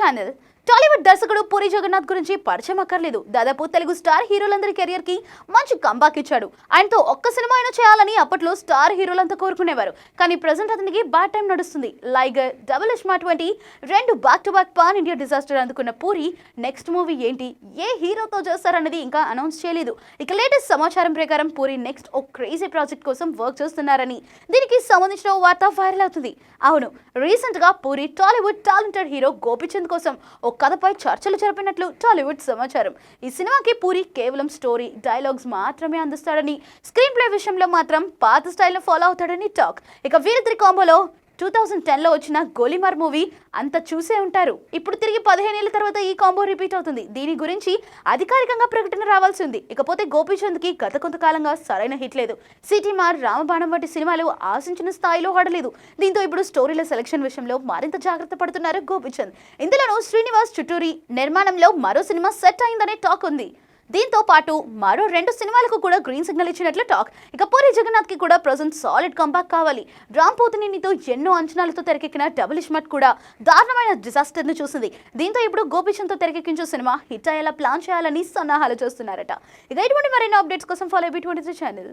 Channel. Tollywood దర్శకుడు పూరి జగన్నాథ్ గురించి పరిచయం అక్కర్లేదు. దాదాపు తెలుగు స్టార్ హీరోలందరి కెరియర్ కి మంచి కంబ్యాక్ ఇచ్చాడు. ఆయనతో ఒక్క సినిమా అయినా చేయాలని అప్పట్లో స్టార్ హీరోలంతా కోరుకునేవారు. కానీ ప్రెసెంట్ అతనికి బ్యాడ్ టైం నడుస్తుంది. లైగర్, డబుల్ స్మార్ట్ వంటి రెండు back to back pan India disaster అందుకున్న పూరి నెక్స్ట్ మూవీ ఏంటి, ఏ హీరోతో చేస్తారన్నది ఇంకా అనౌన్స్ చేయలేదు. ఇక లేటెస్ట్ సమాచారం ప్రకారం పూరి నెక్స్ట్ ఓ క్రేజీ ప్రాజెక్ట్ కోసం వర్క్ చేస్తున్నారని దీనికి సంబంధించిన ఓ వార్త వైరల్ అవుతుంది. అవును, రీసెంట్ గా పూరి టాలీవుడ్ టాలెంటెడ్ హీరో గోపీచంద్ కోసం ఓ కథపై చర్చలు జరిపినట్లు టాలీవుడ్ సమాచారం. ఈ సినిమాకి పూరి కేవలం స్టోరీ, డైలాగ్స్ మాత్రమే అందిస్తాడని, స్క్రీన్ ప్లే విషయంలో మాత్రం పాత స్టైల్ను ఫాలో అవుతాడని టాక్. ఇక వీరిద్దరి కాంబోలో 2010లో వచ్చిన గోలీమార్ మూవీ అంత చూసే ఉంటారు. ఇప్పుడు తిరిగి 15 ఏళ్ల తర్వాత ఈ కాంబో రిపీట్ అవుతుంది. దీని గురించి అధికారికంగా ప్రకటన రావాల్సి ఉంది. ఇకపోతే గోపీచంద్కి గత కొంతకాలంగా సరైన హిట్ లేదు. సిటీమార్, రామబాణం వంటి సినిమాలు ఆశించిన స్థాయిలో ఆడలేదు. దీంతో ఇప్పుడు స్టోరీల సెలక్షన్ విషయంలో మరింత జాగ్రత్త పడుతున్నారు గోపీచంద్. ఇందులోనూ శ్రీనివాస్ చుట్టూరి నిర్మాణంలో మరో సినిమా సెట్ అయిందనే టాక్ ఉంది. దీంతో పాటు మరో 2 సినిమాలకు కూడా గ్రీన్ సిగ్నల్ ఇచ్చినట్లు టాక్. ఇక పూరి జగన్నాథ్ కి కూడా ప్రజెంట్ సాలిడ్ కంబ్యాక్ కావాలి. రామ్ పోతినేనితో ఎన్నో అంచనాలతో తెరకెక్కిన డబుల్ స్మార్ట్ కూడా దారుణమైన డిజాస్టర్ ను చూసింది. దీంతో ఇప్పుడు గోపీచంద్ తో తెరకెక్కించే సినిమా హిట్ అయ్యేలా ప్లాన్ చేయాలని సన్నాహాలు చేస్తున్నారట. ఇక ఇటువంటి మరిన్ని అప్డేట్స్ కోసం ఫాలో 23 ఛానల్.